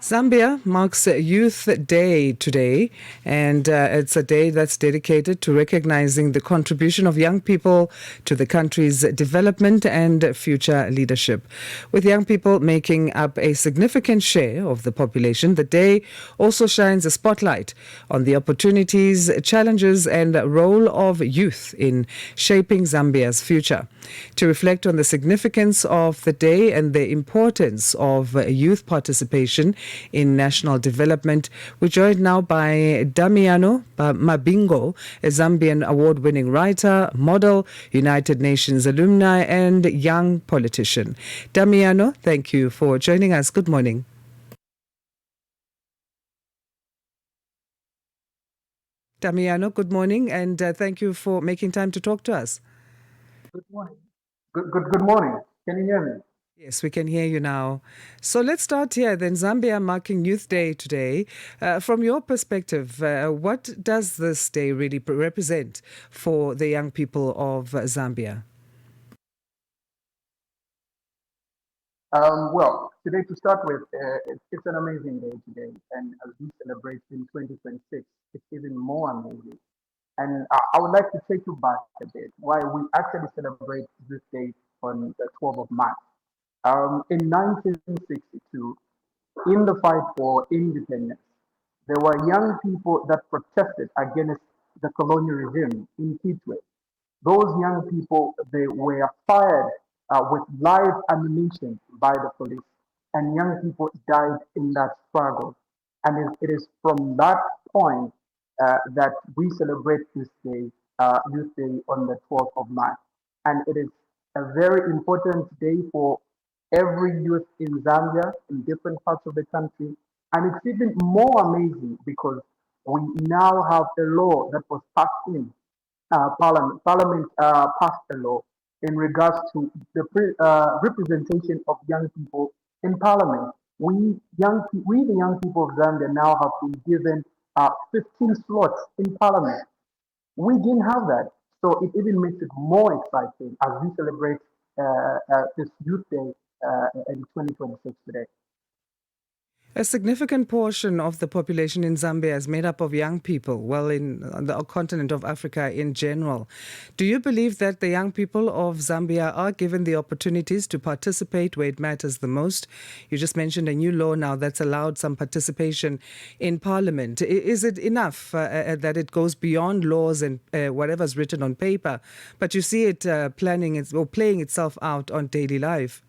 Zambia marks Youth Day today, and it's a day that's dedicated to recognizing the contribution of young people to the country's development and future leadership. With young people making up a significant share of the population, the day also shines a spotlight on the opportunities, challenges, and role of youth in shaping Zambia's future. To reflect on the significance of the day and the importance of youth participation in national development, we're joined now by Damiano Mabingo, a Zambian award-winning writer, model, United Nations alumni, and young politician. Damiano, thank you for joining us. Good morning. Damiano, good morning, and thank you for making time to talk to us. Good morning. Good morning. Can you hear me? Yes, we can hear you now. So let's start here then. Zambia marking Youth Day today. From your perspective, what does this day really represent for the young people of Zambia? Today to start with, it's an amazing day today. And as we celebrate in 2026, it's even more amazing. And I would like to take you back a bit why we actually celebrate this day on the 12th of March. In 1962, in the fight for independence, there were young people that protested against the colonial regime in Kitwe. Those young people, they were fired with live ammunition by the police, and young people died in that struggle. And it is from that point that we celebrate this day on the 12th of March. And it is a very important day for every youth in Zambia, in different parts of the country. And it's even more amazing because we now have a law that was passed in Parliament passed a law in regards to the representation of young people in Parliament. We the young people of Zambia now have been given 15 slots in Parliament. We didn't have that, so it even makes it more exciting as we celebrate this Youth Day in 2026 today. A significant portion of the population in Zambia is made up of young people, well, in the continent of Africa in general. Do you believe that the young people of Zambia are given the opportunities to participate where it matters the most? You just mentioned a new law now that's allowed some participation in parliament. Is it enough that it goes beyond laws and whatever's written on paper, but you see it playing itself out on daily life?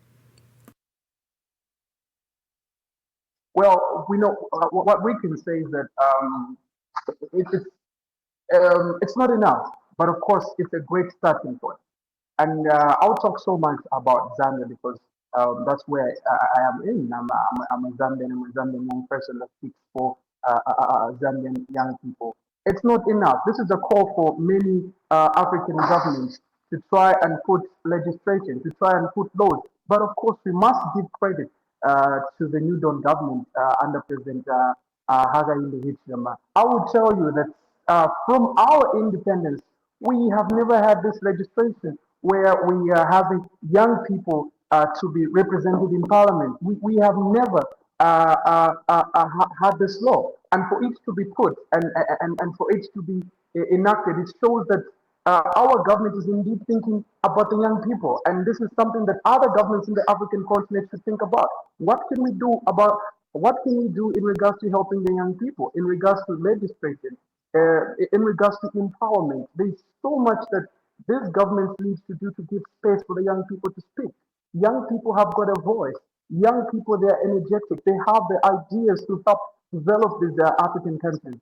Well, we know what we can say is that it, it's it's not enough, but of course, it's a great starting point. And I'll talk so much about Zambia because that's where I am in. I'm a Zambian. I'm a Zambian young person that speaks for Zambian young people. It's not enough. This is a call for many African governments to try and put legislation, to try and put laws. But of course, we must give credit to the New Dawn government under President Hakainde Hichilema. I will tell you that from our independence, we have never had this legislation where we are having young people to be represented in parliament. We have never had this law. And for it to be put and for it to be enacted, it shows that our government is indeed thinking about the young people. And this is something that other governments in the African continent should think about. What can we do in regards to helping the young people, in regards to legislation, in regards to empowerment? There's so much that this government needs to do to give space for the young people to speak. Young people have got a voice. Young people, they're energetic. They have the ideas to help develop these African countries.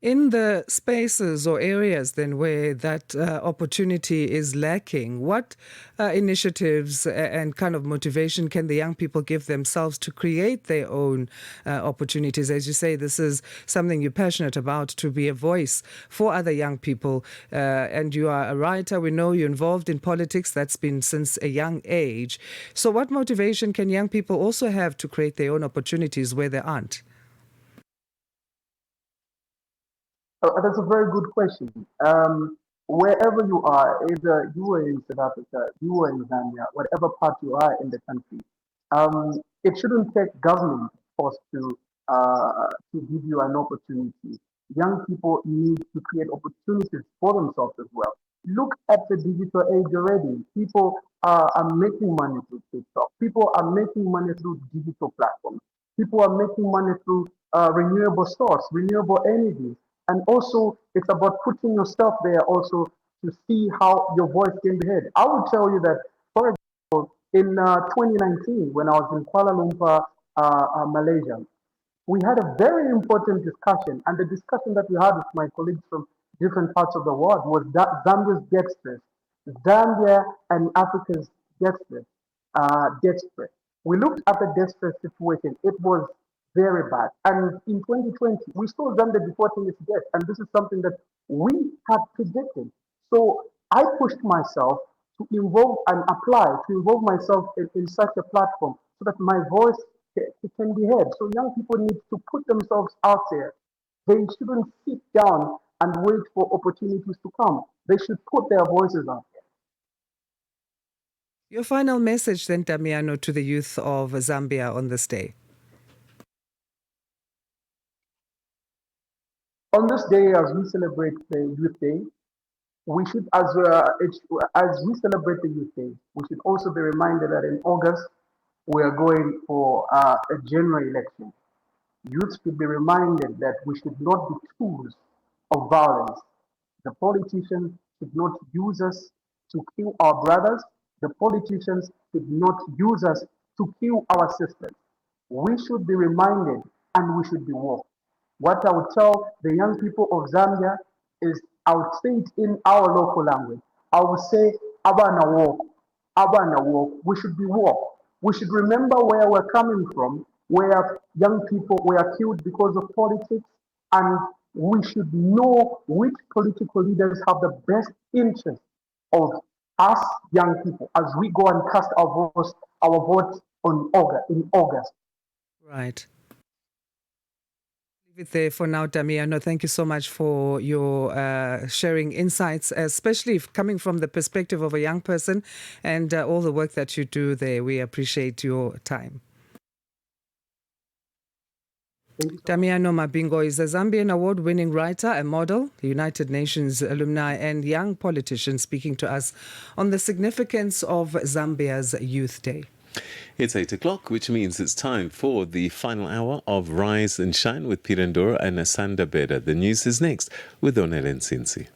In the spaces or areas then where that opportunity is lacking, what initiatives and kind of motivation can the young people give themselves to create their own opportunities? As you say, this is something you're passionate about, to be a voice for other young people. And you are a writer. We know you're involved in politics. That's been since a young age. So what motivation can young people also have to create their own opportunities where there aren't? That's a very good question. Wherever you are, either you are in South Africa, you are in Zambia, whatever part you are in the country, it shouldn't take government pause to give you an opportunity. Young people need to create opportunities for themselves as well. Look at the digital age already. People are making money through TikTok. People are making money through digital platforms. People are making money through renewable source, renewable energy. And also, it's about putting yourself there also to see how your voice can be heard. I will tell you that, for example, in 2019, when I was in Kuala Lumpur, Malaysia, we had a very important discussion, and the discussion that we had with my colleagues from different parts of the world was that Zambia's debt stress, Zambia and Africa's debt stress. We looked at the debt stress situation; it was very bad. And in 2020, we saw Zambia defaulting its debt, and this is something that we had predicted. So I pushed myself to involve and apply to involve myself in such a platform so that my voice can be heard. So young people need to put themselves out there. They shouldn't sit down and wait for opportunities to come. They should put their voices out there. Your final message then, Damiano, to the youth of Zambia on this day. On this day, as we celebrate the Youth Day, we should, as we celebrate the Youth Day, we should also be reminded that in August we are going for a general election. Youth should be reminded that we should not be tools of violence. The politicians should not use us to kill our brothers. The politicians should not use us to kill our sisters. We should be reminded and we should be woke. What I would tell the young people of Zambia is I would say it in our local language. I would say, Abana walk, Abana walk. We should be woke. We should remember where we're coming from, where young people were killed because of politics, and we should know which political leaders have the best interest of us young people as we go and cast our vote in August. Right. Leave it there for now, Damiano. Thank you so much for your sharing insights, especially coming from the perspective of a young person and all the work that you do there. We appreciate your time. Damiano Mabingo is a Zambian award-winning writer, a model, United Nations alumni, and young politician speaking to us on the significance of Zambia's Youth Day. It's 8 o'clock, which means it's time for the final hour of Rise and Shine with Peter Ndora and Asanda Beda. The news is next with Onel Nsinsi.